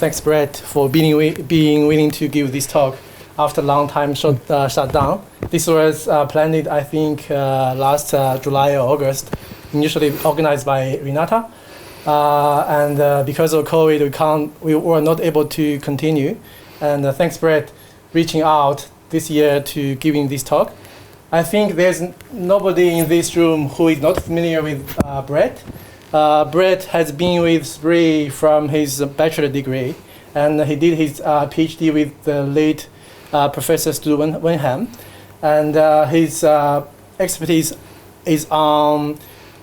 Thanks, Brett, for being willing to give this talk after a long time shutdown. This was planned, I think, last July or August, initially organized by Renata. And because of COVID, we were not able to continue. And thanks, Brett, reaching out this year to giving this talk. I think there's nobody in this room who is not familiar with Brett. Brett has been with SPRI from his bachelor degree, and he did his PhD with the late Professor Stu Wenham. And his expertise is on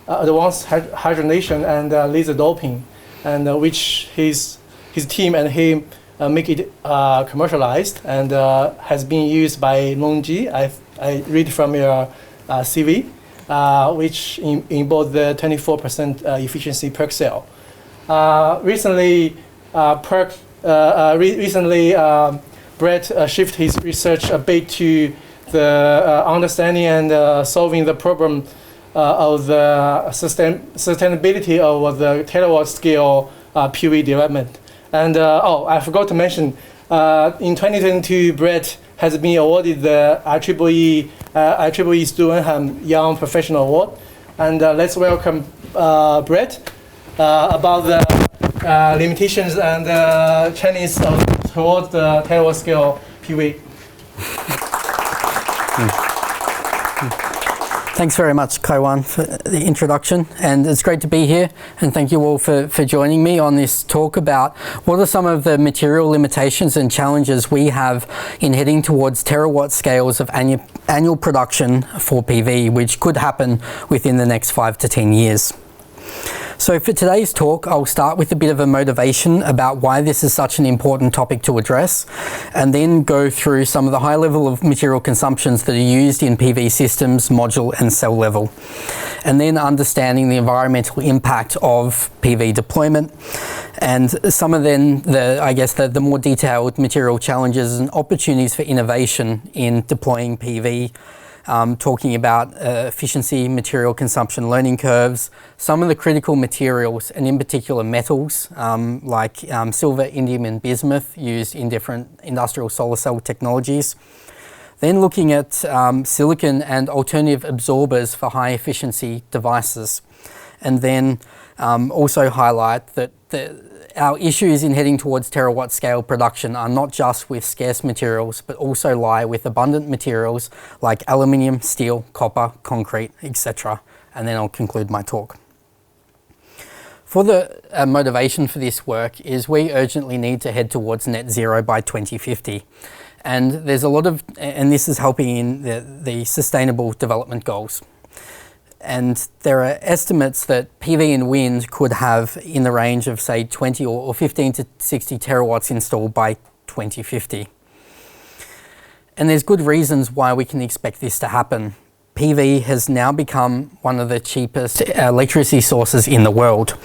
advanced hydrogenation and laser doping, and which his team and him make it commercialized and has been used by LONGi. I read from your CV. Which in both the 24% efficiency PERC cell. Recently, Brett shifted his research a bit to the understanding and solving the problem of the sustainability of the terawatt scale PV development. And I forgot to mention, in 2022, Brett has been awarded the IEEE Stu Wenham Young Professional Award. And let's welcome Brett about the limitations and challenges towards the terawatt scale PV. Thanks very much, Kaiwan, for the introduction, and it's great to be here, and thank you all for joining me on this talk about what are some of the material limitations and challenges we have in heading towards terawatt scales of annual production for PV, which could happen within the next 5 to 10 years. So for today's talk, I'll start with a bit of a motivation about why this is such an important topic to address, and then go through some of the high level of material consumptions that are used in PV systems, module and cell level, and then understanding the environmental impact of PV deployment, and some of then the more detailed material challenges and opportunities for innovation in deploying PV. Talking about efficiency, material consumption learning curves, some of the critical materials, and in particular metals like silver, indium and bismuth used in different industrial solar cell technologies. Then looking at silicon and alternative absorbers for high efficiency devices. And then also highlight that our issues in heading towards terawatt scale production are not just with scarce materials, but also lie with abundant materials like aluminium, steel, copper, concrete, etc. And then I'll conclude my talk. For the motivation for this work is we urgently need to head towards net zero by 2050. And there's a lot of, and this is helping in the sustainable development goals. And there are estimates that PV and wind could have in the range of say 20 or 15 to 60 terawatts installed by 2050. And there's good reasons why we can expect this to happen. PV has now become one of the cheapest electricity sources in the world.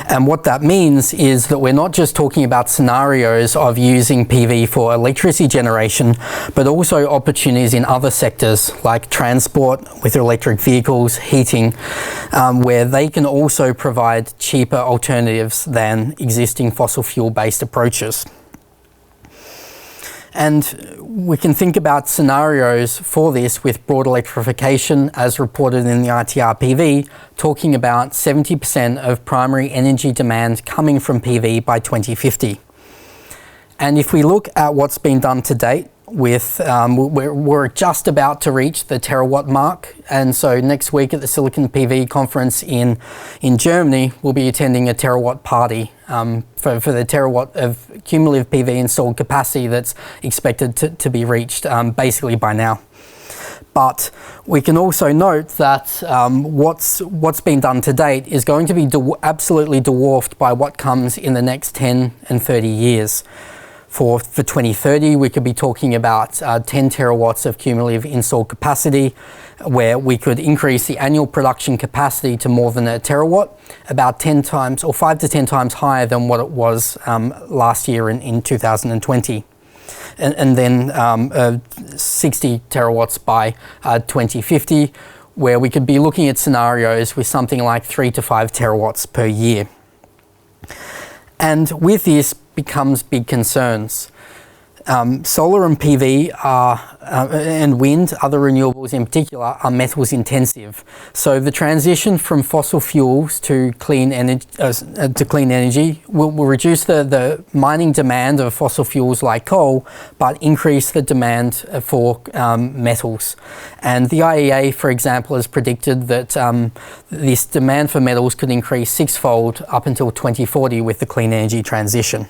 And what that means is that we're not just talking about scenarios of using PV for electricity generation, but also opportunities in other sectors like transport with electric vehicles, heating, where they can also provide cheaper alternatives than existing fossil fuel-based approaches. And we can think about scenarios for this with broad electrification as reported in the ITR-PV, talking about 70% of primary energy demand coming from PV by 2050. And if we look at what's been done to date, we're just about to reach the terawatt mark, and so next week at the Silicon PV conference in Germany, we'll be attending a terawatt party for the terawatt of cumulative PV installed capacity that's expected to be reached basically by now. But we can also note that what's been done to date is going to be absolutely dwarfed by what comes in the next 10 and 30 years. For 2030, we could be talking about 10 terawatts of cumulative installed capacity, where we could increase the annual production capacity to more than a terawatt, about 10 times or 5 to 10 times higher than what it was last year in 2020. And then 60 terawatts by 2050, where we could be looking at scenarios with something like 3 to 5 terawatts per year. And with this becomes big concerns. Solar and PV and wind, other renewables in particular, are metals intensive. So the transition from fossil fuels to clean energy will reduce the mining demand of fossil fuels like coal, but increase the demand for metals. And the IEA, for example, has predicted that this demand for metals could increase sixfold up until 2040 with the clean energy transition.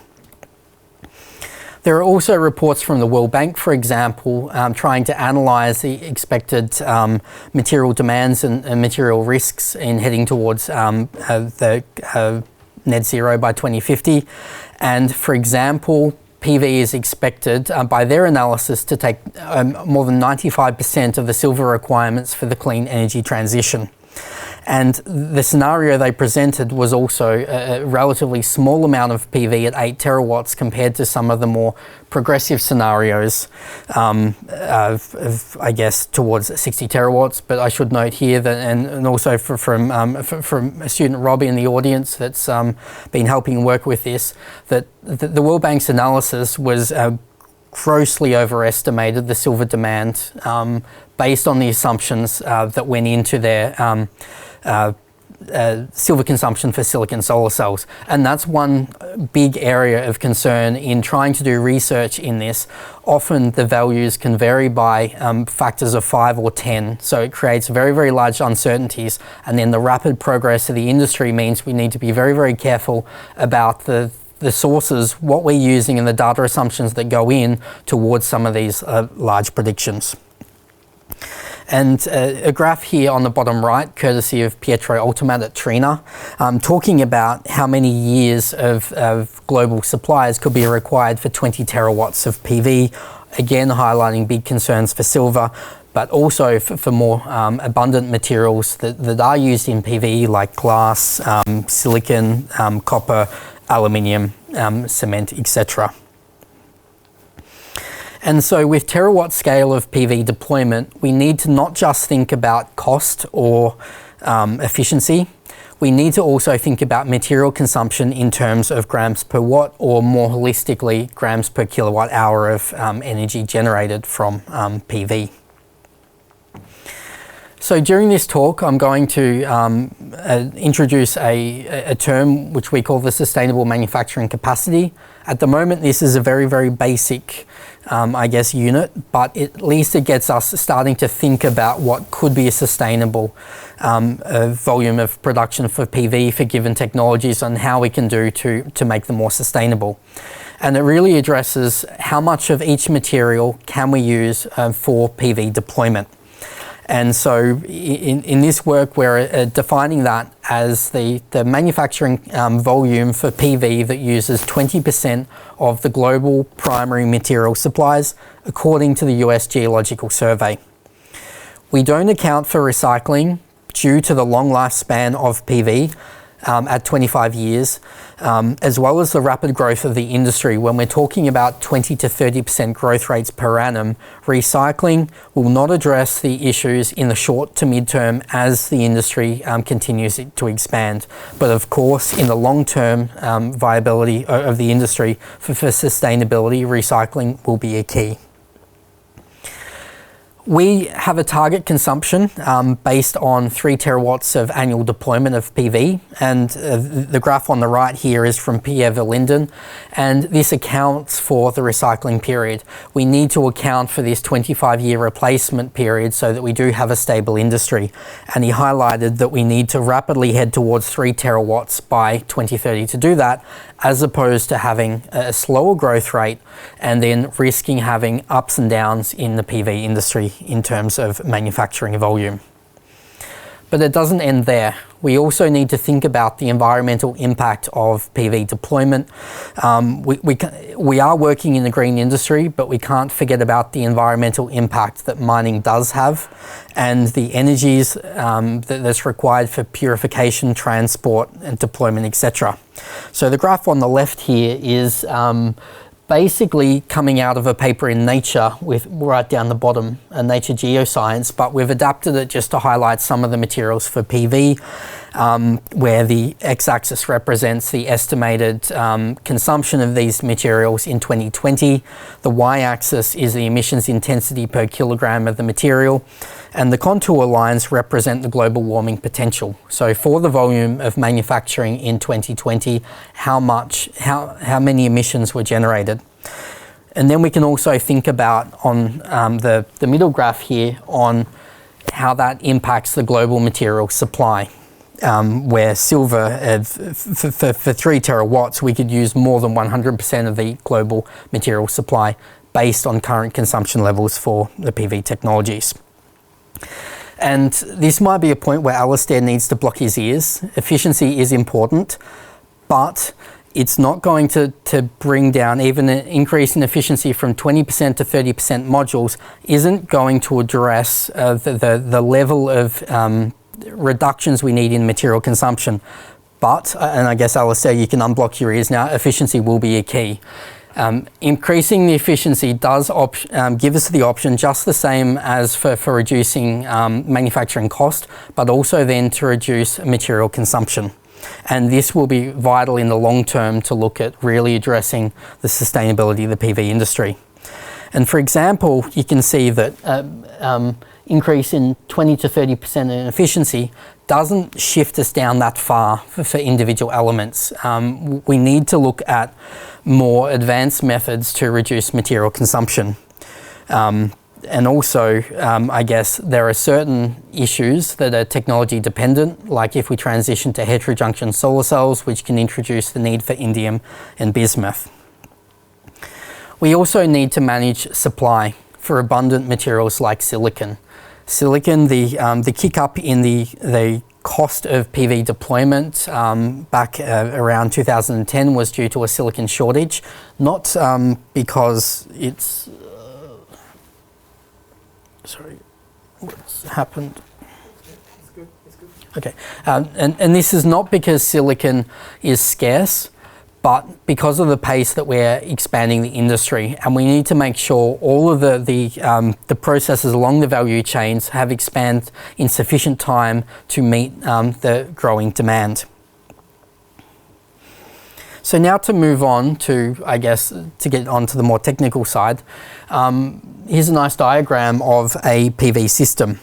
There are also reports from the World Bank, for example, trying to analyse the expected material demands and material risks in heading towards the net zero by 2050. And for example, PV is expected, by their analysis, to take more than 95% of the silver requirements for the clean energy transition. And the scenario they presented was also a relatively small amount of PV at 8 terawatts compared to some of the more progressive scenarios of I guess, towards 60 terawatts. But I should note here that, and also from a student Robbie in the audience that's been helping work with this, that the World Bank's analysis was grossly overestimated the silver demand based on the assumptions that went into their silver consumption for silicon solar cells. And that's one big area of concern in trying to do research in this. Often the values can vary by factors of 5 or 10, so it creates very, very large uncertainties. And then the rapid progress of the industry means we need to be very, very careful about the sources, what we're using, and the data assumptions that go in towards some of these large predictions. And a graph here on the bottom right, courtesy of Pietro Ultimat at Trina, talking about how many years of global supplies could be required for 20 terawatts of PV, again highlighting big concerns for silver, but also for more abundant materials that are used in PV, like glass, silicon, copper, aluminium, cement, etc. And so with terawatt scale of PV deployment, we need to not just think about cost or efficiency. We need to also think about material consumption in terms of grams per watt, or more holistically, grams per kilowatt hour of energy generated from PV. So during this talk, I'm going to introduce a term which we call the sustainable manufacturing capacity. At the moment, this is a very, very basic, I guess, unit, but at least it gets us starting to think about what could be a sustainable volume of production for PV for given technologies, and how we can do to make them more sustainable. And it really addresses how much of each material can we use for PV deployment. And so in this work, we're defining that as the manufacturing volume for PV that uses 20% of the global primary material supplies, according to the US Geological Survey. We don't account for recycling due to the long lifespan of PV at 25 years, as well as the rapid growth of the industry. When we're talking about 20 to 30% growth rates per annum, recycling will not address the issues in the short to mid-term as the industry continues to expand. But of course, in the long-term viability of the industry, for sustainability, recycling will be a key. We have a target consumption based on 3 terawatts of annual deployment of PV, and the graph on the right here is from Pierre Verlinden, and this accounts for the recycling period. We need to account for this 25-year replacement period so that we do have a stable industry, and he highlighted that we need to rapidly head towards 3 terawatts by 2030 to do that, as opposed to having a slower growth rate and then risking having ups and downs in the PV industry in terms of manufacturing volume. But it doesn't end there. We also need to think about the environmental impact of PV deployment. We are working in the green industry, but we can't forget about the environmental impact that mining does have, and the energies that's required for purification, transport, and deployment, etc. So the graph on the left here is basically coming out of a paper in Nature, with right down the bottom, Nature Geoscience, but we've adapted it just to highlight some of the materials for PV. where the x-axis represents the estimated consumption of these materials in 2020. The y-axis is the emissions intensity per kilogram of the material, and the contour lines represent the global warming potential. So for the volume of manufacturing in 2020, how many emissions were generated. And then we can also think about on the middle graph here on how that impacts the global material supply. Where silver, for 3 terawatts, we could use more than 100% of the global material supply based on current consumption levels for the PV technologies. And this might be a point where Alistair needs to block his ears. Efficiency is important, but it's not going to bring down, even an increase in efficiency from 20% to 30% modules isn't going to address the level of reductions we need in material consumption. But, and I guess Alistair, you can unblock your ears now, efficiency will be a key. Increasing the efficiency does give us the option, just the same as for reducing manufacturing cost, but also then to reduce material consumption. And this will be vital in the long term to look at really addressing the sustainability of the PV industry. And for example, you can see that increase in 20 to 30% in efficiency doesn't shift us down that far for individual elements. We need to look at more advanced methods to reduce material consumption. And also, I guess there are certain issues that are technology dependent, like if we transition to heterojunction solar cells, which can introduce the need for indium and bismuth. We also need to manage supply for abundant materials like silicon. Silicon, the kick up in the cost of PV deployment back around 2010 was due to a silicon shortage, not because it's sorry, what's happened? It's good. Okay, and this is not because silicon is scarce, but because of the pace that we're expanding the industry, and we need to make sure all of the processes along the value chains have expanded in sufficient time to meet the growing demand. So now to move on to, I guess, to get onto the more technical side, here's a nice diagram of a PV system.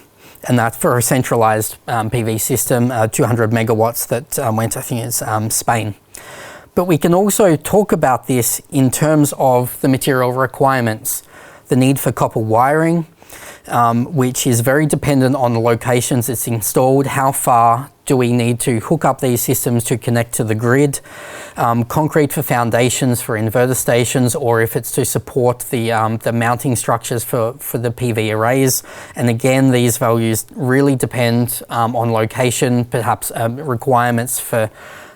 And that's for a centralized PV system, 200 megawatts that went, I think it's Spain. But we can also talk about this in terms of the material requirements, the need for copper wiring, which is very dependent on the locations it's installed, how far do we need to hook up these systems to connect to the grid, concrete for foundations for inverter stations, or if it's to support the mounting structures for the PV arrays. And again, these values really depend on location, perhaps requirements for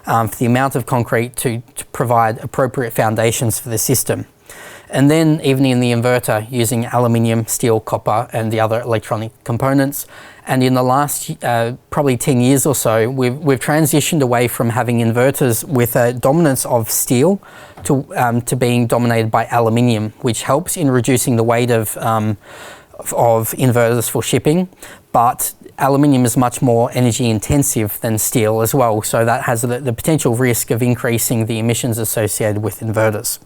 the amount of concrete to provide appropriate foundations for the system. And then even in the inverter, using aluminium, steel, copper, and the other electronic components. And in the last probably 10 years or so, we've transitioned away from having inverters with a dominance of steel to being dominated by aluminium, which helps in reducing the weight of inverters for shipping. But aluminium is much more energy intensive than steel as well, so that has the potential risk of increasing the emissions associated with inverters.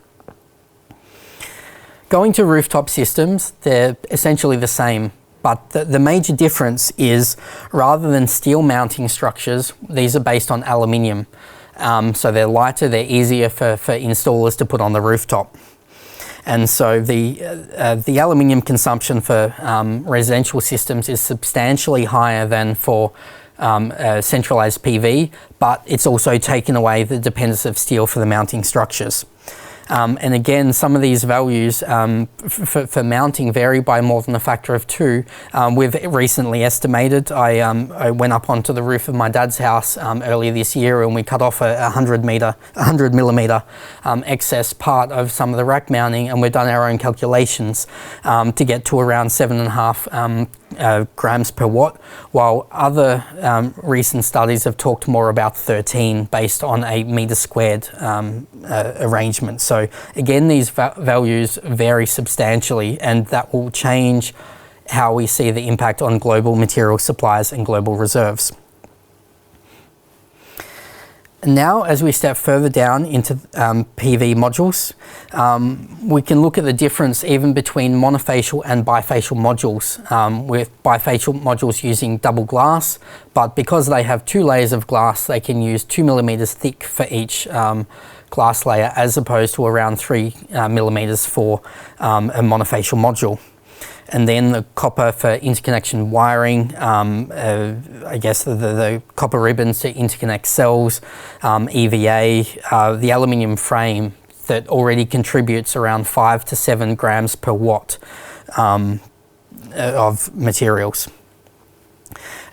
Going to rooftop systems, they're essentially the same, but the major difference is rather than steel mounting structures, these are based on aluminium. So they're lighter, they're easier for installers to put on the rooftop. And so the aluminium consumption for residential systems is substantially higher than for centralized PV, but it's also taken away the dependence of steel for the mounting structures. And again, some of these values for mounting vary by more than a factor of 2. We've recently estimated, I went up onto the roof of my dad's house earlier this year, and we cut off a 100 millimeter excess part of some of the rack mounting, and we've done our own calculations to get to around 7.5 grams per watt, while other recent studies have talked more about 13 based on a meter squared arrangement. So again, these values vary substantially, and that will change how we see the impact on global material supplies and global reserves. And now, as we step further down into PV modules, we can look at the difference even between monofacial and bifacial modules, with bifacial modules using double glass, but because they have 2 layers of glass, they can use 2 millimeters thick for each glass layer, as opposed to around 3 millimeters for a monofacial module. And then the copper for interconnection wiring, I guess the copper ribbons to interconnect cells, EVA, the aluminium frame that already contributes around 5 to 7 grams per watt of materials.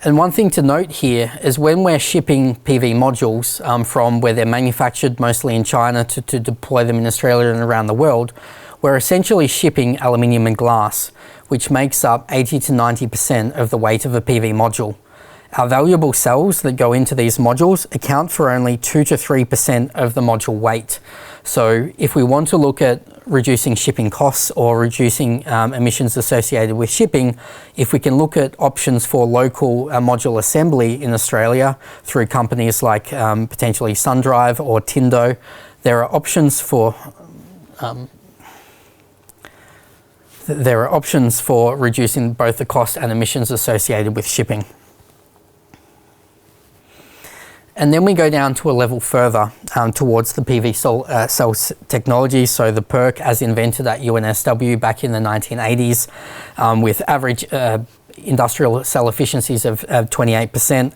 And one thing to note here is when we're shipping PV modules from where they're manufactured, mostly in China, to deploy them in Australia and around the world, we're essentially shipping aluminium and glass, which makes up 80 to 90% of the weight of a PV module. Our valuable cells that go into these modules account for only 2 to 3% of the module weight. So if we want to look at reducing shipping costs or reducing emissions associated with shipping, if we can look at options for local module assembly in Australia through companies like potentially SunDrive or Tindo, there are options for reducing both the cost and emissions associated with shipping. And then we go down to a level further towards the PV cell technology. So the PERC, as invented at UNSW back in the 1980s, with average industrial cell efficiencies of 28%.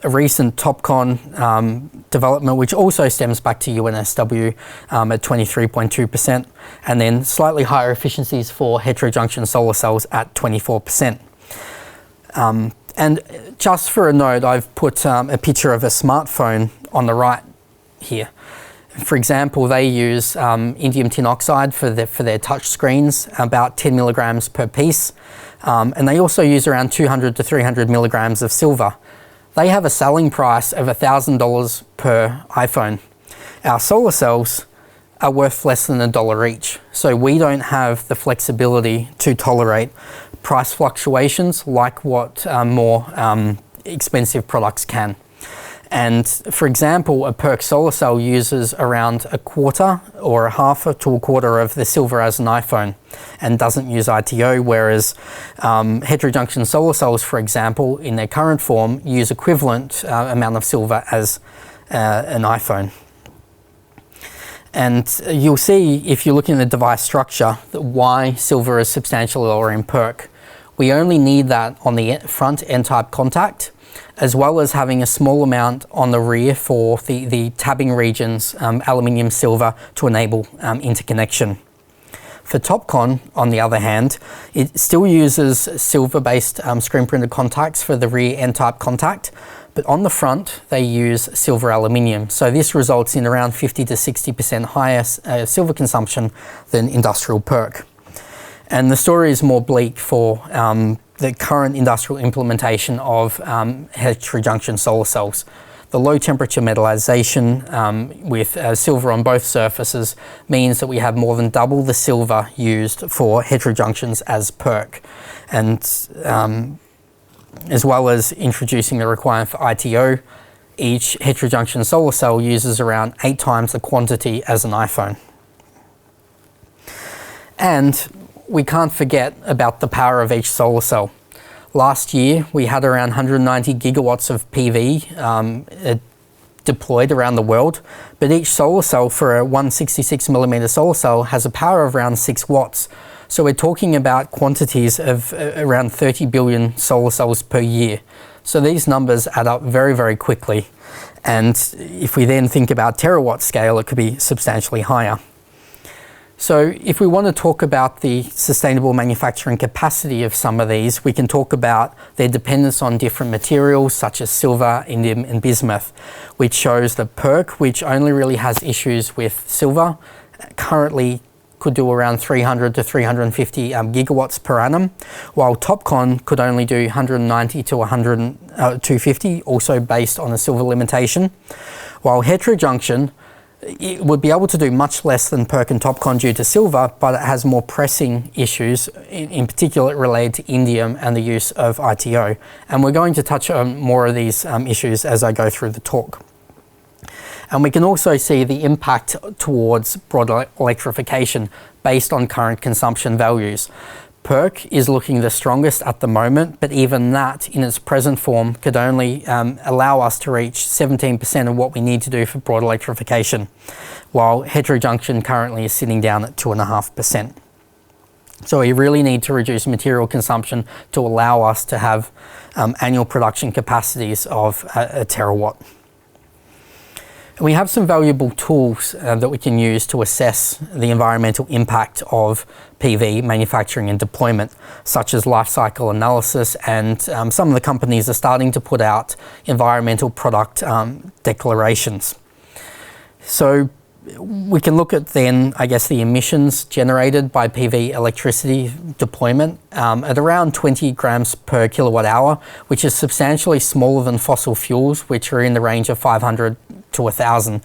A recent TOPCon development, which also stems back to UNSW at 23.2%, and then slightly higher efficiencies for heterojunction solar cells at 24%. And just for a note, I've put a picture of a smartphone on the right here. For example, they use indium tin oxide for their touch screens, about 10 milligrams per piece, and they also use around 200 to 300 milligrams of silver. They have a selling price of $1,000 per iPhone. Our solar cells are worth less than $1 each, so we don't have the flexibility to tolerate price fluctuations like what more expensive products can. And for example, a PERC solar cell uses around a quarter or a half to a quarter of the silver as an iPhone and doesn't use ITO, whereas heterojunction solar cells, for example, in their current form, use equivalent amount of silver as an iPhone. And you'll see, if you look in the device structure, that why silver is substantially lower in PERC. We only need that on the front N-type contact, as well as having a small amount on the rear for the tabbing regions, aluminium silver, to enable interconnection. For TOPCon, on the other hand, it still uses silver-based screen printed contacts for the rear N-type contact, but on the front they use silver aluminium. So this results in around 50 to 60% higher silver consumption than industrial PERC. And the story is more bleak for the current industrial implementation of heterojunction solar cells. The low temperature metallization with silver on both surfaces means that we have more than double the silver used for heterojunctions as PERC. And as well as introducing the requirement for ITO, each heterojunction solar cell uses around 8 times the quantity as an iPhone. And we can't forget about the power of each solar cell. Last year, we had around 190 gigawatts of PV deployed around the world, but each solar cell for a 166 millimeter solar cell has a power of around 6 watts. So we're talking about quantities of around 30 billion solar cells per year. So these numbers add up very, very quickly. And if we then think about terawatt scale, it could be substantially higher. So if we want to talk about the sustainable manufacturing capacity of some of these, we can talk about their dependence on different materials such as silver, indium and bismuth, which shows that PERC, which only really has issues with silver, currently could do around 300 to 350 gigawatts per annum, while TOPCon could only do 190 to 250, also based on a silver limitation, while heterojunction, it would be able to do much less than PERC and TOPCon due to silver, but it has more pressing issues, in particular related to indium and the use of ITO. And we're going to touch on more of these issues as I go through the talk. And we can also see the impact towards broad electrification based on current consumption values. PERC is looking the strongest at the moment, but even that in its present form could only allow us to reach 17% of what we need to do for broad electrification, while heterojunction currently is sitting down at 2.5%. So we really need to reduce material consumption to allow us to have annual production capacities of a terawatt. And we have some valuable tools that we can use to assess the environmental impact of PV manufacturing and deployment, such as life cycle analysis, and some of the companies are starting to put out environmental product declarations. So we can look at then, I guess, the emissions generated by PV electricity deployment at around 20 grams per kilowatt hour, which is substantially smaller than fossil fuels, which are in the range of 500 to 1,000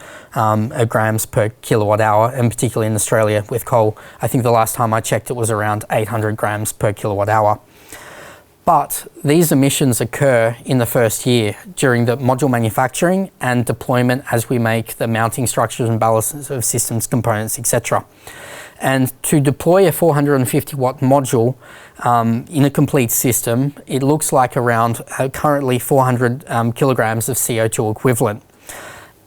grams per kilowatt hour, and particularly in Australia with coal. I think the last time I checked it was around 800 grams per kilowatt hour. But these emissions occur in the first year during the module manufacturing and deployment as we make the mounting structures and ballasts of systems, components, etc. And to deploy a 450 watt module in a complete system, it looks like around currently 400 kilograms of CO2 equivalent.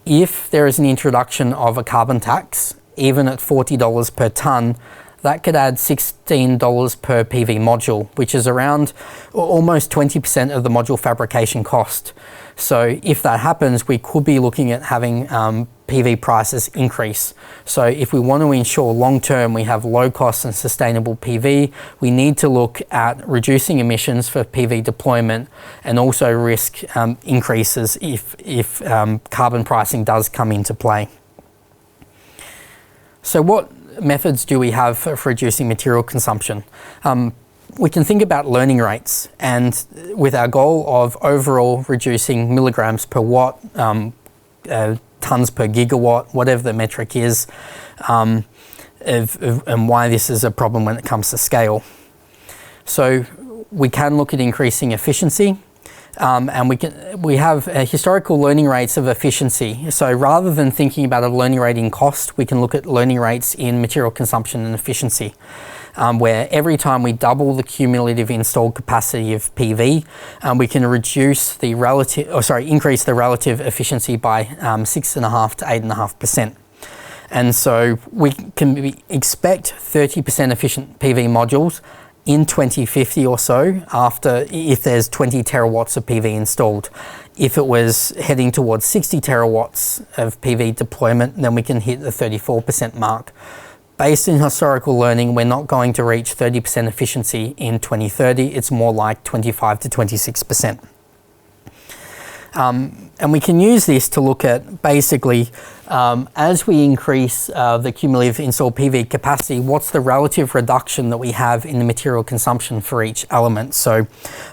If there is an introduction of a carbon tax, even at $40 per tonne, that could add $16 per PV module, which is around almost 20% of the module fabrication cost. So if that happens, we could be looking at having PV prices increase. So if we want to ensure long-term we have low cost and sustainable PV, we need to look at reducing emissions for PV deployment and also risk increases if carbon pricing does come into play. So what methods do we have for reducing material consumption? We can think about learning rates, and with our goal of overall reducing milligrams per watt, tons per gigawatt, whatever the metric is, and why this is a problem when it comes to scale. So we can look at increasing efficiency, and we have historical learning rates of efficiency. So rather than thinking about a learning rate in cost, we can look at learning rates in material consumption and efficiency, where every time we double the cumulative installed capacity of PV, we can increase the relative efficiency by 6.5 to 8.5%. And so we can expect 30% efficient PV modules in 2050 or so, if there's 20 terawatts of PV installed. If it was heading towards 60 terawatts of PV deployment, then we can hit the 34% mark. Based in historical learning, we're not going to reach 30% efficiency in 2030. It's more like 25 to 26%. And we can use this to look at basically, as we increase the cumulative installed PV capacity, what's the relative reduction that we have in the material consumption for each element. So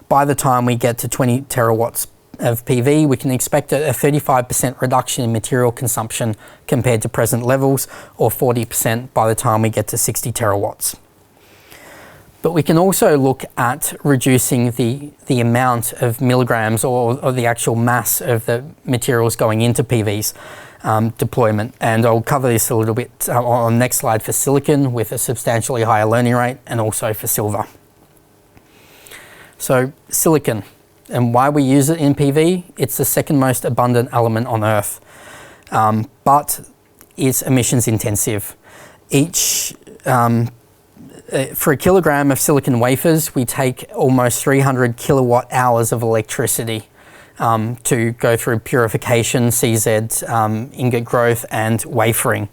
by the time we get to 20 terawatts of PV, we can expect a 35% reduction in material consumption compared to present levels, or 40% by the time we get to 60 terawatts. But we can also look at reducing the amount of milligrams or the actual mass of the materials going into PV's deployment. And I'll cover this a little bit on the next slide for silicon with a substantially higher learning rate, and also for silver. So silicon, and why we use it in PV, it's the second most abundant element on Earth, but it's emissions intensive. For a kilogram of silicon wafers, we take almost 300 kilowatt hours of electricity to go through purification, CZ, ingot growth, and wafering.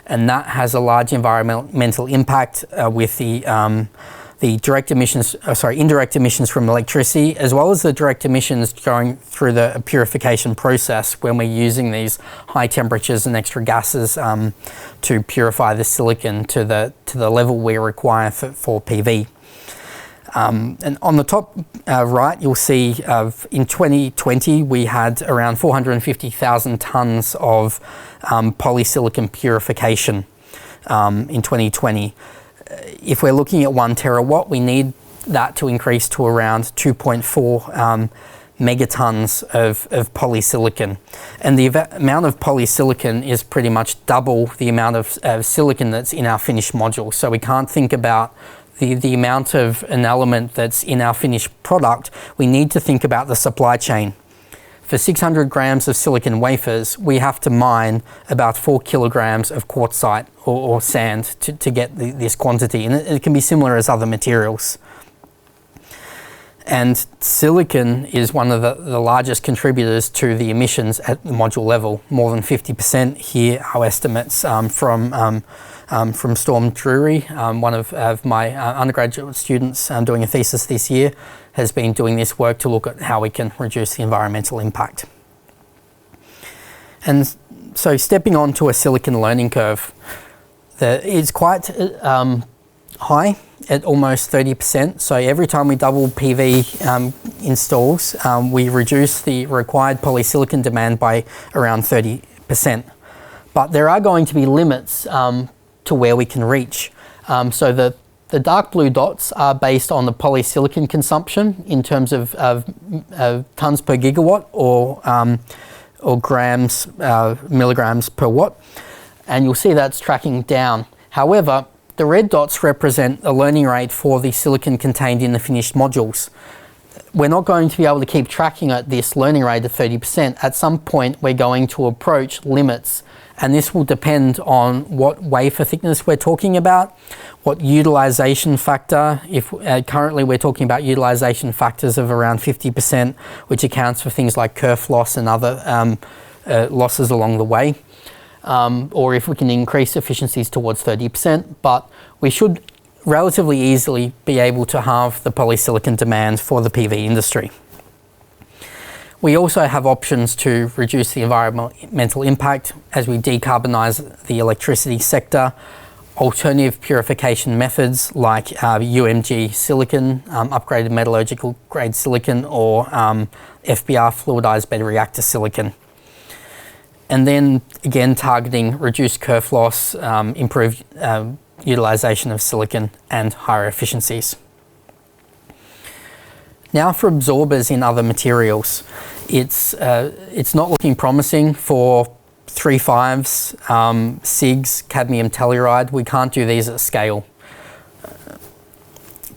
And that has a large environmental impact with the direct emissions, indirect emissions from electricity, as well as the direct emissions going through the purification process when we're using these high temperatures and extra gases to purify the silicon to the level we require for PV. And on the top right, you'll see in 2020, we had around 450,000 tons of polysilicon purification in 2020. If we're looking at 1 terawatt, we need that to increase to around 2.4 megatons of polysilicon. And the amount of polysilicon is pretty much double the amount of silicon that's in our finished module. So we can't think about the amount of an element that's in our finished product. We need to think about the supply chain. For 600 grams of silicon wafers, we have to mine about 4 kilograms of quartzite or sand to get this quantity. And it can be similar as other materials. And silicon is one of the largest contributors to the emissions at the module level. More than 50% here, our estimates from Storm Drury, one of my undergraduate students doing a thesis this year, has been doing this work to look at how we can reduce the environmental impact. And so stepping onto a silicon learning curve, it's quite high at almost 30%. So every time we double PV installs, we reduce the required polysilicon demand by around 30%. But there are going to be limits to where we can reach. So the dark blue dots are based on the polysilicon consumption in terms of tons per gigawatt or grams, milligrams per watt. And you'll see that's tracking down. However, the red dots represent a learning rate for the silicon contained in the finished modules. We're not going to be able to keep tracking at this learning rate of 30%. At some point, we're going to approach limits, and this will depend on what wafer thickness we're talking about, what utilization factor. If currently we're talking about utilization factors of around 50%, which accounts for things like kerf loss and other losses along the way. Or if we can increase efficiencies towards 30%, but we should relatively easily be able to halve the polysilicon demand for the PV industry. We also have options to reduce the environmental impact as we decarbonize the electricity sector. Alternative purification methods like UMG silicon, upgraded metallurgical grade silicon, or FBR fluidized bed reactor silicon. And then again, targeting reduced kerf loss, improved utilization of silicon, and higher efficiencies. Now for absorbers in other materials. It's not looking promising for 3,5s, SIGs, cadmium telluride. We can't do these at scale.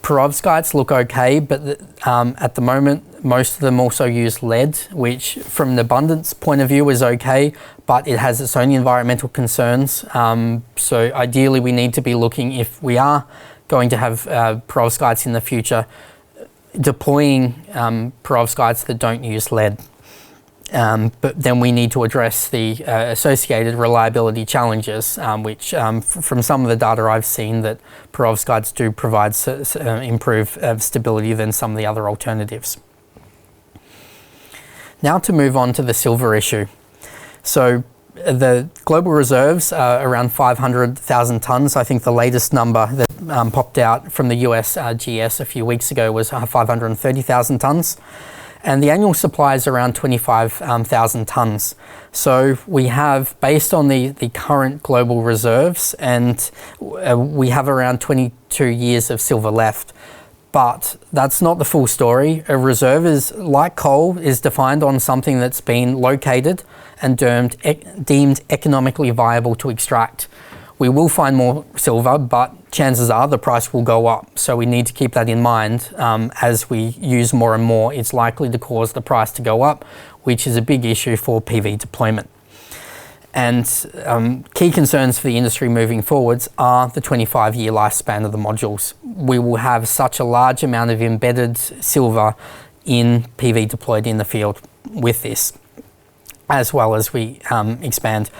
Perovskites look okay, but at the moment, most of them also use lead, which from an abundance point of view is okay, but it has its own environmental concerns. So ideally we need to be looking, if we are going to have perovskites in the future, deploying perovskites that don't use lead. But then we need to address the associated reliability challenges, which from some of the data I've seen, that perovskites do provide improved stability than some of the other alternatives. Now to move on to the silver issue. So the global reserves are around 500,000 tonnes. I think the latest number that popped out from the USGS a few weeks ago was 530,000 tonnes. And the annual supply is around 25,000 tonnes. So we have, based on the current global reserves, and we have around 22 years of silver left. But that's not the full story. A reserve is, like coal, is defined on something that's been located and deemed economically viable to extract. We will find more silver, but chances are the price will go up. So we need to keep that in mind. As we use more and more, it's likely to cause the price to go up, which is a big issue for PV deployment. And key concerns for the industry moving forwards are the 25-year lifespan of the modules. We will have such a large amount of embedded silver in PV deployed in the field with this, as well as we expand.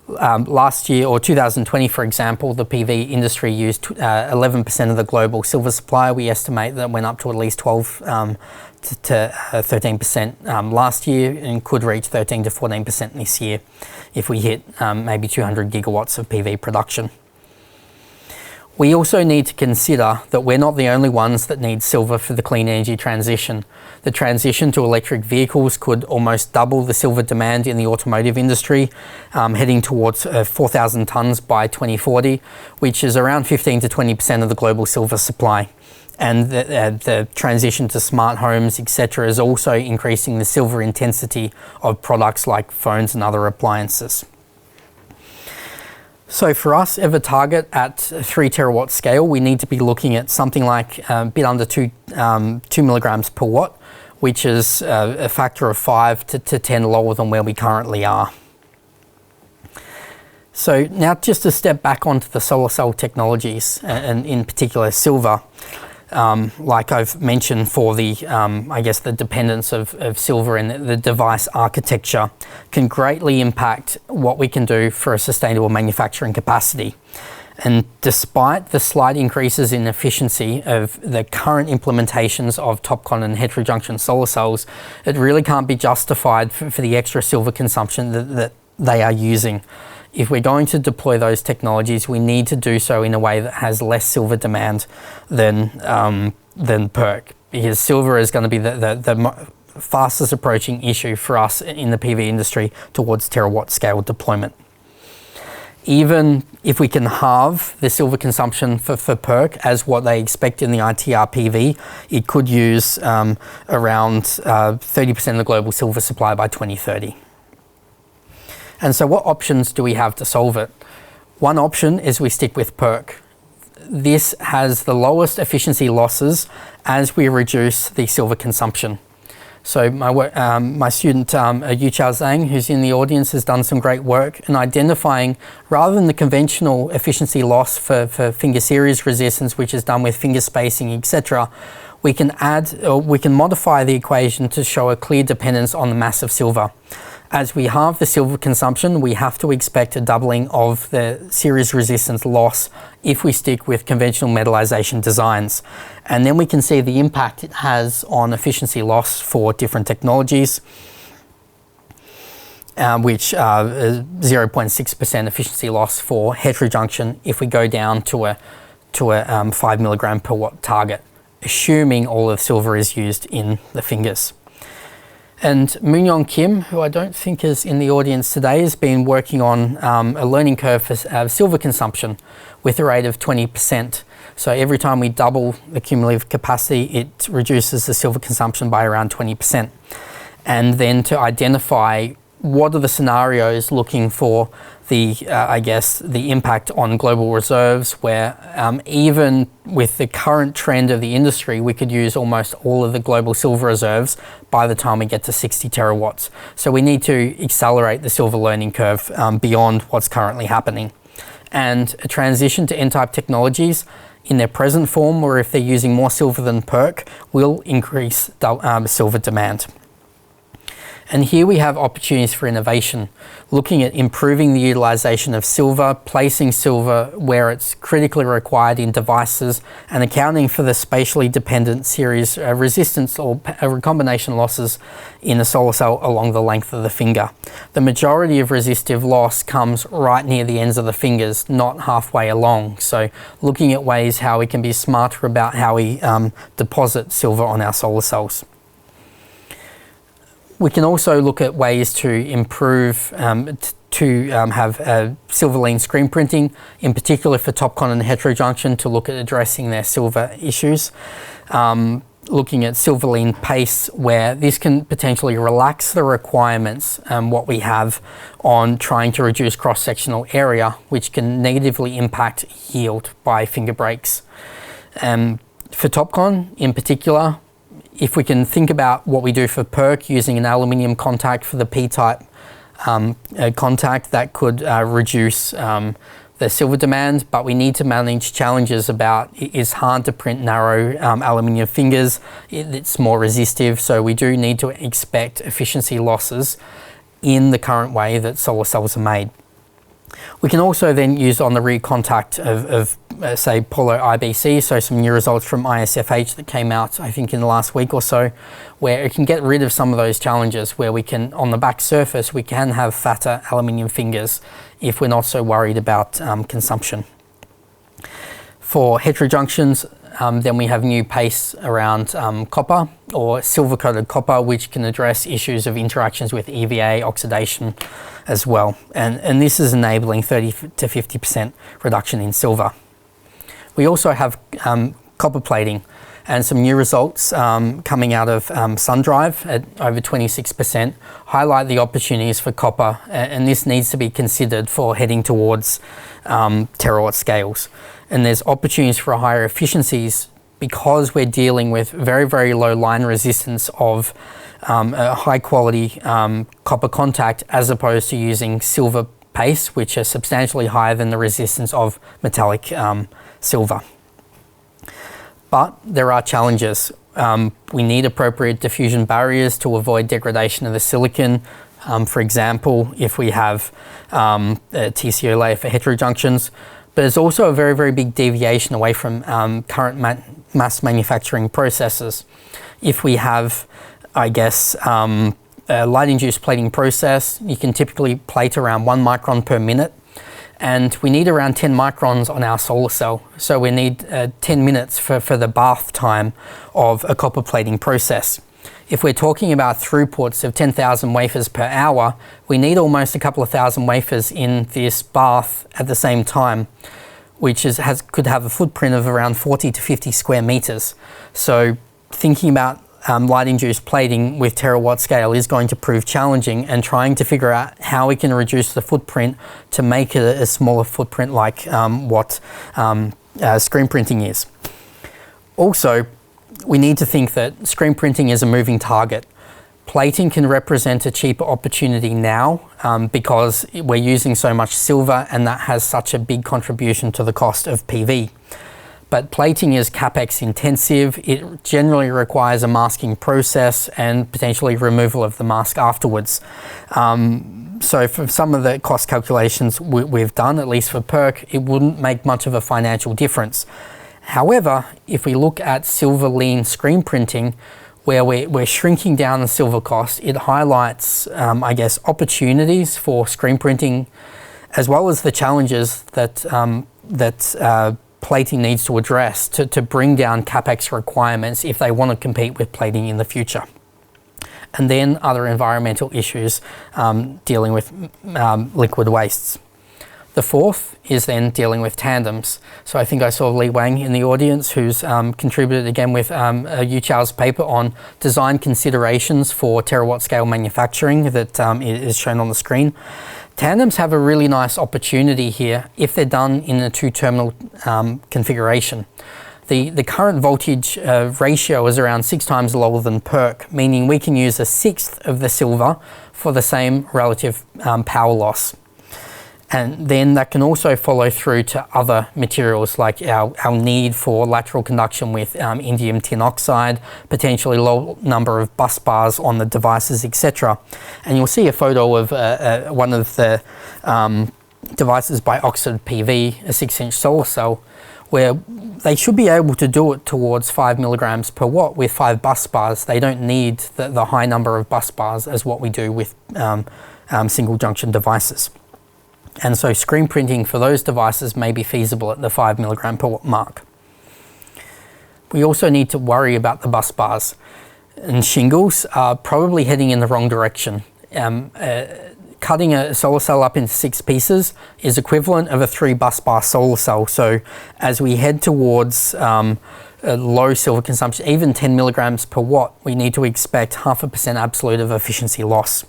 Last year, or 2020, for example, the PV industry used 11% of the global silver supply. We estimate that went up to at least 12 to 13% last year, and could reach 13 to 14% this year if we hit maybe 200 gigawatts of PV production. We also need to consider that we're not the only ones that need silver for the clean energy transition. The transition to electric vehicles could almost double the silver demand in the automotive industry, heading towards 4,000 tonnes by 2040, which is around 15 to 20% of the global silver supply. And the transition to smart homes, etc., is also increasing the silver intensity of products like phones and other appliances. So for us, if a target at 3 terawatt scale, we need to be looking at something like a bit under 2 milligrams per watt, which is a factor of 5 to 10 lower than where we currently are. So now just to step back onto the solar cell technologies, and in particular silver, like I've mentioned, for the, I guess, the dependence of silver in the device architecture can greatly impact what we can do for a sustainable manufacturing capacity. And despite the slight increases in efficiency of the current implementations of TOPCon and heterojunction solar cells, it really can't be justified for the extra silver consumption that they are using. If we're going to deploy those technologies, we need to do so in a way that has less silver demand than PERC, because silver is going to be the fastest approaching issue for us in the PV industry towards terawatt scale deployment. Even if we can halve the silver consumption for PERC as what they expect in the ITR PV, it could use around 30% of the global silver supply by 2030. And so what options do we have to solve it? One option is we stick with PERC. This has the lowest efficiency losses as we reduce the silver consumption. So my student Yu Chao Zhang, who's in the audience, has done some great work in identifying, rather than the conventional efficiency loss for finger series resistance, which is done with finger spacing, etc., we can modify the equation to show a clear dependence on the mass of silver. As we halve the silver consumption, we have to expect a doubling of the series resistance loss if we stick with conventional metallization designs. And then we can see the impact it has on efficiency loss for different technologies, which 0.6% efficiency loss for heterojunction if we go down to a 5 milligram per watt target, assuming all of silver is used in the fingers. And Moon-Young Kim, who I don't think is in the audience today, has been working on a learning curve for silver consumption with a rate of 20%. So every time we double the cumulative capacity, it reduces the silver consumption by around 20%. And then to identify what are the scenarios looking for the, I guess, the impact on global reserves, where even with the current trend of the industry, we could use almost all of the global silver reserves by the time we get to 60 terawatts. So we need to accelerate the silver learning curve beyond what's currently happening. And a transition to N-type technologies in their present form, or if they're using more silver than PERC, will increase silver demand. And here we have opportunities for innovation, looking at improving the utilization of silver, placing silver where it's critically required in devices, and accounting for the spatially dependent series resistance or recombination losses in a solar cell along the length of the finger. The majority of resistive loss comes right near the ends of the fingers, not halfway along. So looking at ways how we can be smarter about how we deposit silver on our solar cells. We can also look at ways to improve, have silver-lean screen printing, in particular for TOPCon and heterojunction, to look at addressing their silver issues. Looking at silver-lean paste, where this can potentially relax the requirements, what we have on trying to reduce cross-sectional area, which can negatively impact yield by finger breaks. For TOPCon in particular, if we can think about what we do for PERC using an aluminium contact for the P-type contact, that could reduce the silver demand, but we need to manage challenges about it's hard to print narrow aluminium fingers, it's more resistive, so we do need to expect efficiency losses in the current way that solar cells are made. We can also then use on the rear contact of say Polo IBC, so some new results from ISFH that came out I think in the last week or so, where it can get rid of some of those challenges, where we can, on the back surface, we can have fatter aluminium fingers if we're not so worried about consumption. For heterojunctions, then we have new pastes around copper or silver-coated copper, which can address issues of interactions with EVA oxidation as well. And this is enabling 30 to 50% reduction in silver. We also have copper plating. And some new results coming out of SunDrive at over 26% highlight the opportunities for copper, and this needs to be considered for heading towards terawatt scales. And there's opportunities for higher efficiencies because we're dealing with very, very low line resistance of a high quality copper contact, as opposed to using silver paste, which are substantially higher than the resistance of metallic silver. But there are challenges. We need appropriate diffusion barriers to avoid degradation of the silicon. For example, if we have a TCO layer for heterojunctions, but there's also a very, very big deviation away from current mass manufacturing processes. If we have, I guess, a light-induced plating process, you can typically plate around 1 micron per minute, and we need around 10 microns on our solar cell. So we need 10 minutes for the bath time of a copper plating process. If we're talking about throughputs of 10,000 wafers per hour, we need almost a couple of thousand wafers in this bath at the same time, which could have a footprint of around 40 to 50 square meters. So thinking about light-induced plating with terawatt scale is going to prove challenging, and trying to figure out how we can reduce the footprint to make it a smaller footprint like what screen printing is. Also, we need to think that screen printing is a moving target. Plating can represent a cheaper opportunity now because we're using so much silver, and that has such a big contribution to the cost of PV. But plating is CapEx intensive. It generally requires a masking process and potentially removal of the mask afterwards. So for some of the cost calculations we've done, at least for PERC, it wouldn't make much of a financial difference. However, if we look at silver lean screen printing, where we're shrinking down the silver cost, it highlights, I guess, opportunities for screen printing, as well as the challenges that plating needs to address to bring down CapEx requirements if they want to compete with plating in the future. And then other environmental issues dealing with liquid wastes. The fourth is then dealing with tandems. So I think I saw Li Wang in the audience, who's contributed again with Yu Chao's paper on design considerations for terawatt scale manufacturing that is shown on the screen. Tandems have a really nice opportunity here if they're done in a two-terminal configuration. The current voltage ratio is around 6 times lower than PERC, meaning we can use 1/6 of the silver for the same relative power loss. And then that can also follow through to other materials, like our need for lateral conduction with indium tin oxide, potentially low number of bus bars on the devices, etc. And you'll see a photo of one of the devices by Oxford PV, a 6-inch solar cell, where they should be able to do it towards 5 milligrams per watt with 5 bus bars. They don't need the high number of bus bars as what we do with single junction devices. And so screen printing for those devices may be feasible at the 5 milligram per watt mark. We also need to worry about the bus bars, and shingles are probably heading in the wrong direction. Cutting a solar cell up into 6 pieces is equivalent of a 3 bus bar solar cell. So as we head towards a low silver consumption, even 10 milligrams per watt, we need to expect 0.5% absolute of efficiency loss.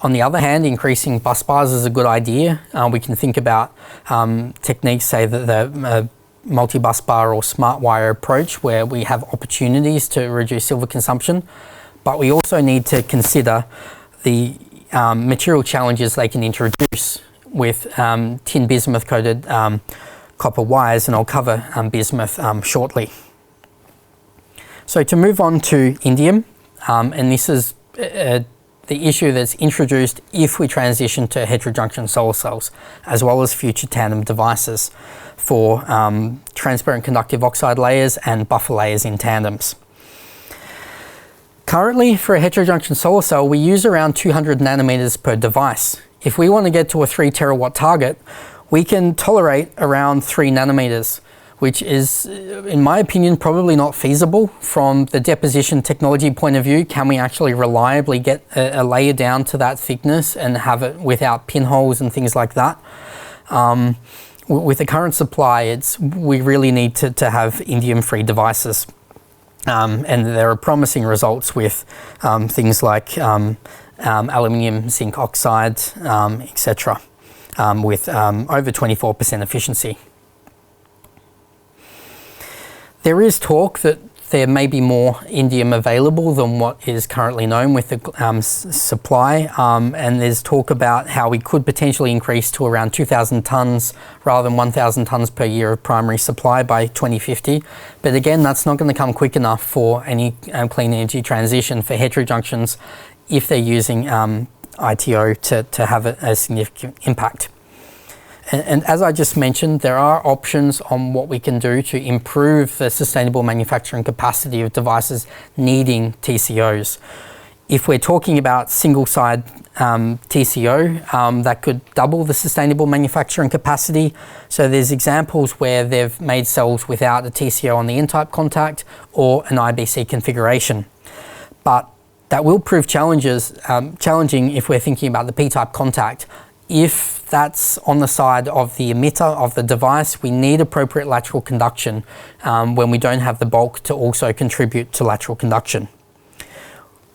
On the other hand, increasing bus bars is a good idea. We can think about techniques, say the multi-bus bar or smart wire approach, where we have opportunities to reduce silver consumption, but we also need to consider the material challenges they can introduce with tin bismuth coated copper wires, and I'll cover bismuth shortly. So to move on to indium, and this is the issue that's introduced if we transition to heterojunction solar cells, as well as future tandem devices for transparent conductive oxide layers and buffer layers in tandems. Currently, for a heterojunction solar cell, we use around 200 nanometers per device. If we want to get to a 3 terawatt target, we can tolerate around 3 nanometers, which is, in my opinion, probably not feasible from the deposition technology point of view. Can we actually reliably get a layer down to that thickness and have it without pinholes and things like that? with the current supply, we really need to have indium-free devices. And there are promising results with things like aluminium, zinc oxide, etc., with over 24% efficiency. There is talk that there may be more indium available than what is currently known with the supply, and there's talk about how we could potentially increase to around 2,000 tonnes rather than 1,000 tonnes per year of primary supply by 2050. But again, that's not going to come quick enough for any clean energy transition for heterojunctions if they're using ITO to have a significant impact. And as I just mentioned, there are options on what we can do to improve the sustainable manufacturing capacity of devices needing TCOs. If we're talking about single-side TCO, that could double the sustainable manufacturing capacity. So there's examples where they've made cells without a TCO on the N-type contact or an IBC configuration. But that will prove challenging if we're thinking about the P-type contact. If that's on the side of the emitter of the device, we need appropriate lateral conduction when we don't have the bulk to also contribute to lateral conduction.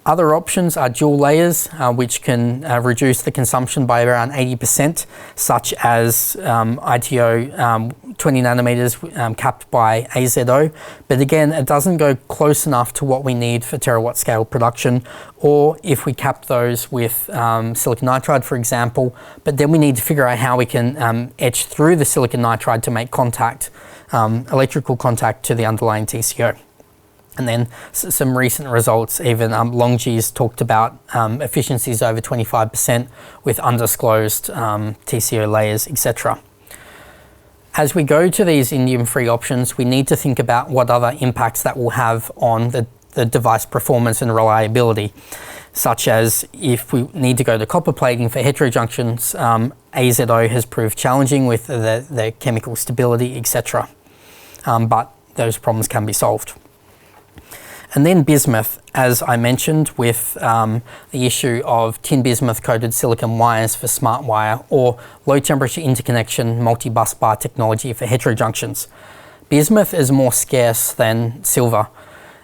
Other options are dual layers, which can reduce the consumption by around 80%, such as ITO 20 nanometers capped by AZO. But again, it doesn't go close enough to what we need for terawatt scale production, or if we cap those with silicon nitride, for example. But then we need to figure out how we can etch through the silicon nitride to make contact, electrical contact to the underlying TCO. And then some recent results, even Longji's talked about efficiencies over 25% with undisclosed TCO layers, etc. As we go to these indium-free options, we need to think about what other impacts that will have on the device performance and reliability, such as if we need to go to copper plating for heterojunctions, AZO has proved challenging with the chemical stability, etc. But those problems can be solved. And then bismuth, as I mentioned, with the issue of tin bismuth coated silicon wires for smart wire or low temperature interconnection multi-bus bar technology for heterojunctions. Bismuth is more scarce than silver,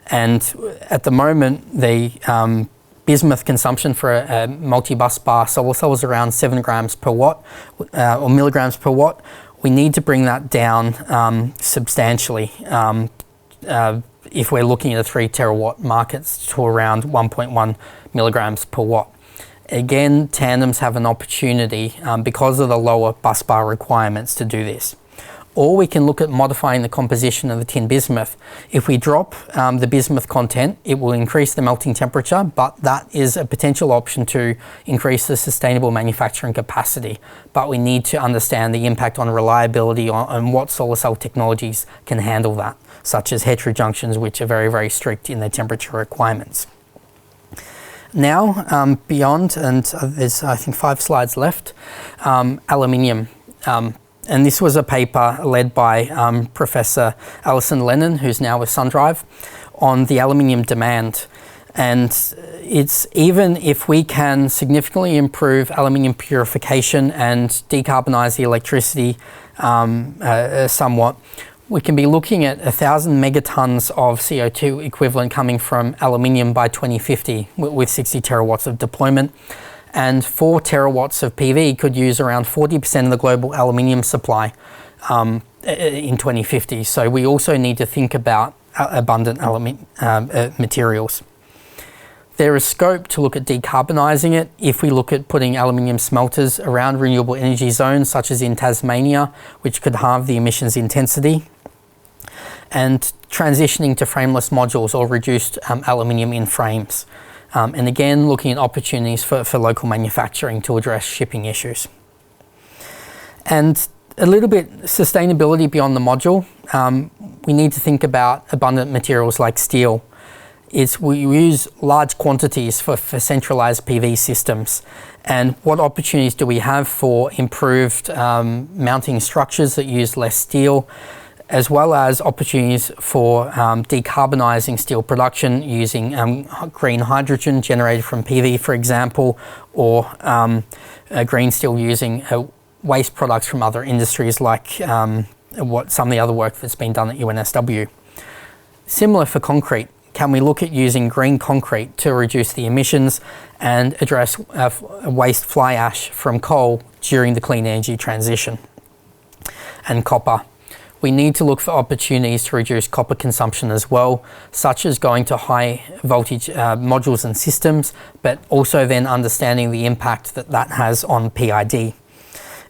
and at the moment the bismuth consumption for a multi-bus bar solar cell is around 7 grams per watt or milligrams per watt. We need to bring that down substantially. If we're looking at a 3 terawatt markets to around 1.1 milligrams per watt. Again, tandems have an opportunity because of the lower bus bar requirements to do this. Or we can look at modifying the composition of the tin bismuth. If we drop the bismuth content, it will increase the melting temperature, but that is a potential option to increase the sustainable manufacturing capacity. But we need to understand the impact on reliability on what solar cell technologies can handle that, such as heterojunctions, which are very, very strict in their temperature requirements. Now, beyond, and there's I think 5 slides left, aluminium. And this was a paper led by Professor Alison Lennon, who's now with SunDrive, on the aluminium demand. And it's even if we can significantly improve aluminium purification and decarbonize the electricity somewhat, we can be looking at 1,000 megatons of CO2 equivalent coming from aluminium by 2050 with 60 terawatts of deployment. And 4 terawatts of PV could use around 40% of the global aluminium supply in 2050. So we also need to think about abundant materials. There is scope to look at decarbonising it if we look at putting aluminium smelters around renewable energy zones, such as in Tasmania, which could halve the emissions intensity, and transitioning to frameless modules or reduced aluminium in frames. And again, looking at opportunities for local manufacturing to address shipping issues. And a little bit sustainability beyond the module, we need to think about abundant materials like steel. We use large quantities for centralized PV systems. And what opportunities do we have for improved mounting structures that use less steel, as well as opportunities for decarbonising steel production using green hydrogen generated from PV, for example, or green steel using waste products from other industries like what some of the other work that's been done at UNSW. Similar for concrete, can we look at using green concrete to reduce the emissions and address waste fly ash from coal during the clean energy transition? And copper. We need to look for opportunities to reduce copper consumption as well, such as going to high voltage modules and systems, but also then understanding the impact that that has on PID.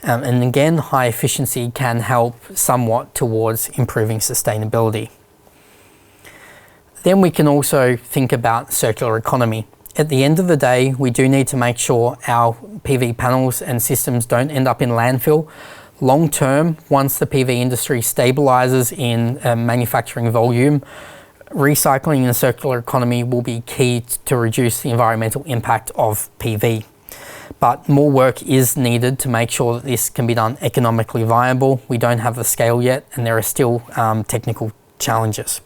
And again, high efficiency can help somewhat towards improving sustainability. Then we can also think about circular economy. At the end of the day, we do need to make sure our PV panels and systems don't end up in landfill. Long term, once the PV industry stabilizes in manufacturing volume, recycling and circular economy will be key to reduce the environmental impact of PV. But more work is needed to make sure that this can be done economically viable. We don't have the scale yet, and there are still technical challenges.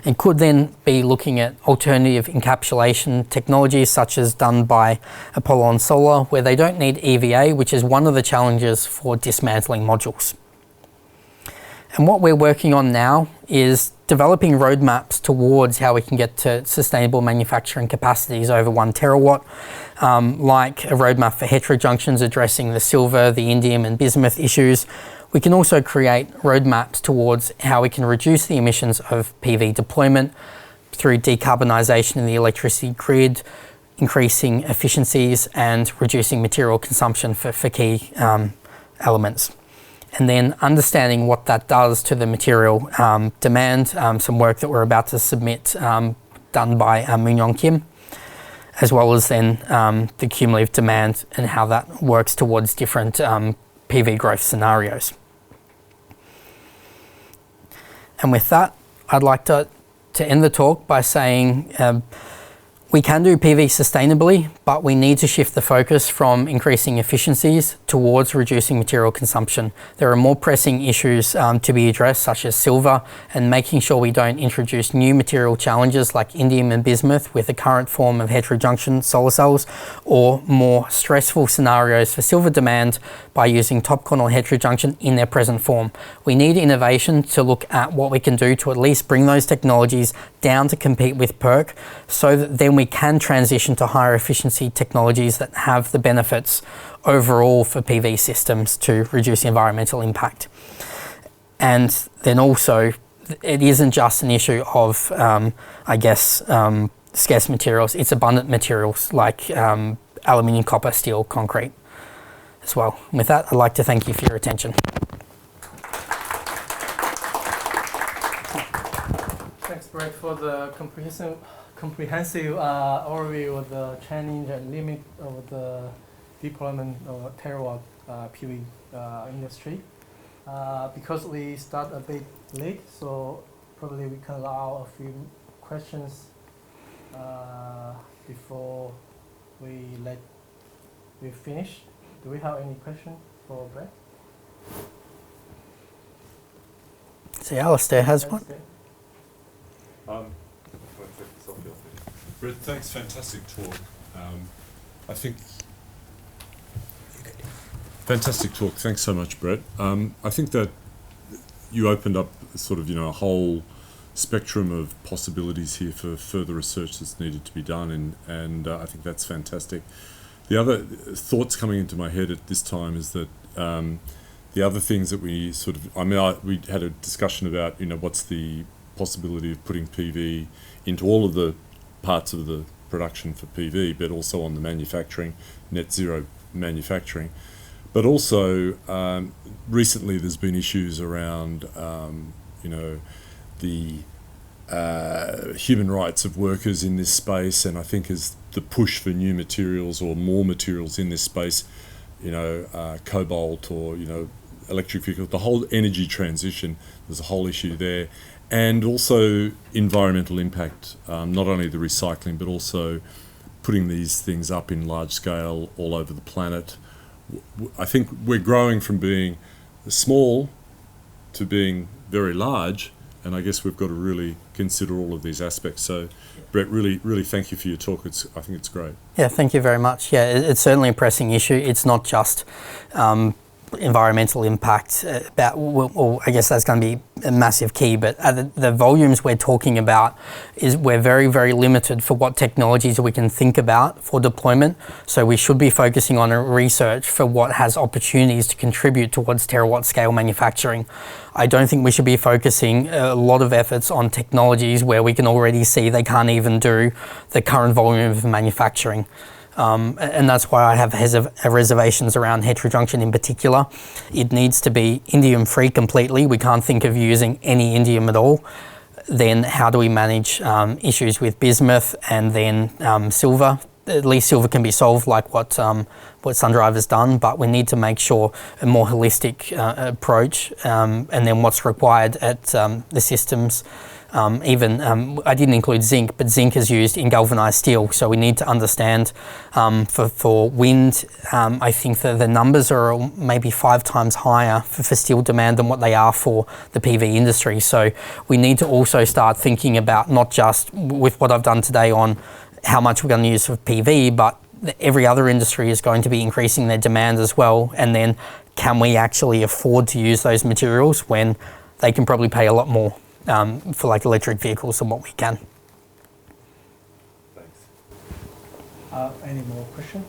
And could then be looking at alternative encapsulation technologies such as done by Apollo and Solar, where they don't need EVA, which is one of the challenges for dismantling modules. And what we're working on now is developing roadmaps towards how we can get to sustainable manufacturing capacities over 1 terawatt, like a roadmap for heterojunctions addressing the silver, the indium and bismuth issues. We can also create roadmaps towards how we can reduce the emissions of PV deployment through decarbonisation in the electricity grid, increasing efficiencies and reducing material consumption for key elements. And then understanding what that does to the material demand, some work that we're about to submit done by Moon-Young Kim, as well as then the cumulative demand and how that works towards different PV growth scenarios. And with that, I'd like to end the talk by saying we can do PV sustainably, but we need to shift the focus from increasing efficiencies towards reducing material consumption. There are more pressing issues to be addressed, such as silver, and making sure we don't introduce new material challenges like indium and bismuth with the current form of heterojunction solar cells, or more stressful scenarios for silver demand by using TOPCon or heterojunction in their present form. We need innovation to look at what we can do to at least bring those technologies down to compete with PERC, so that then we can transition to higher efficiency technologies that have the benefits overall for PV systems to reduce environmental impact. And then also, it isn't just an issue of, scarce materials, it's abundant materials like aluminium, copper, steel, concrete as well. And with that, I'd like to thank you for your attention. Thanks, Brett, for the comprehensive overview of the challenge and limit of the deployment of terawatt PV industry. Because we start a bit late, so probably we can allow a few questions before we finish. Do we have any question for Brett? See, Alistair has one. Brett, thanks, fantastic talk. I think fantastic talk. Thanks so much, Brett. I think that you opened up sort of a whole spectrum of possibilities here for further research that's needed to be done, and I think that's fantastic. The other thoughts coming into my head at this time is that the other things that we sort of, we had a discussion about, what's the possibility of putting PV into all of the parts of the production for PV, but also on the manufacturing, net zero manufacturing. But also, recently there's been issues around, the human rights of workers in this space, and I think as the push for new materials or more materials in this space, cobalt or, electric vehicles, the whole energy transition, there's a whole issue there. And also environmental impact, not only the recycling, but also putting these things up in large scale all over the planet. I think we're growing from being small to being very large, And I guess we've got to really consider all of these aspects. So, Brett, really thank you for your talk. I think it's great. Yeah, thank you very much. Yeah, it's certainly a pressing issue. It's not just environmental impact. Well, I guess that's going to be a massive key, but the volumes we're talking about we're very, very limited for what technologies we can think about for deployment. So we should be focusing on a research for what has opportunities to contribute towards terawatt scale manufacturing. I don't think we should be focusing a lot of efforts on technologies where we can already see they can't even do the current volume of manufacturing. And that's why I have reservations around heterojunction in particular. It needs to be indium free completely. We can't think of using any indium at all. Then how do we manage issues with bismuth and then silver? At least silver can be solved like what SunDrive has done, but we need to make sure a more holistic approach and then what's required at the systems. I didn't include zinc, but zinc is used in galvanized steel, so we need to understand for wind, I think that the numbers are maybe 5 times higher for steel demand than what they are for the PV industry. So we need to also start thinking about not just with what I've done today on how much we're going to use for PV, but every other industry is going to be increasing their demand as well. And then can we actually afford to use those materials when they can probably pay a lot more for like electric vehicles than what we can? Thanks. Any more questions?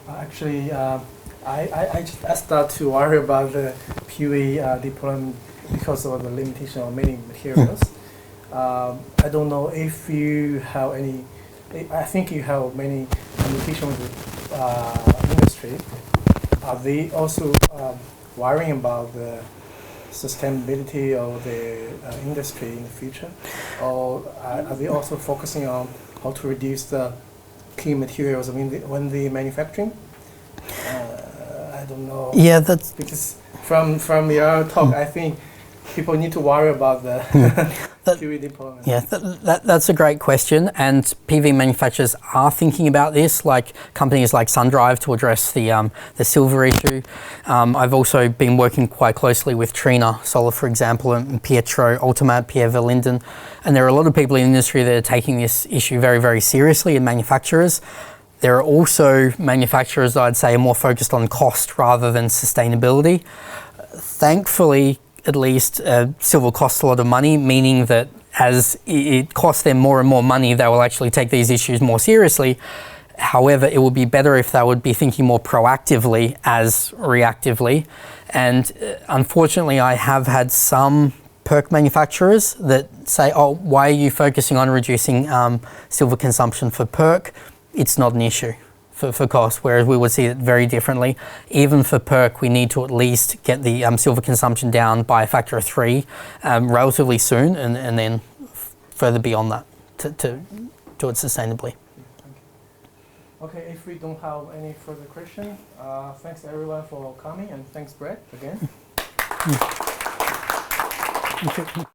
Actually, I just start to worry about the PV deployment because of the limitation of many materials. I don't know if you have any. I think you have many limitations with industry. Are they also worrying about the sustainability of the industry in the future, or are they also focusing on how to reduce the key materials when the manufacturing? I don't know. Yeah, that's because from your talk, I think people need to worry about the PV deployment. Yeah, that's a great question, and PV manufacturers are thinking about this, like companies like SunDrive to address the silver issue. I've also been working quite closely with Trina Solar, for example, and Pietro Ultimat, Pierre Verlinden, and there are a lot of people in the industry that are taking this issue very, very seriously, and manufacturers. There are also manufacturers that I'd say are more focused on cost rather than sustainability. Thankfully, at least silver costs a lot of money, meaning that as it costs them more and more money, they will actually take these issues more seriously. However, it would be better if they would be thinking more proactively as reactively. And unfortunately, I have had some PERC manufacturers that say, oh, why are you focusing on reducing silver consumption for PERC? It's not an issue for cost, whereas we would see it very differently. Even for PERC, we need to at least get the silver consumption down by a factor of 3 relatively soon, and then further beyond that to do it sustainably. Okay, if we don't have any further questions, thanks everyone for coming, and thanks Brett again. Thank you.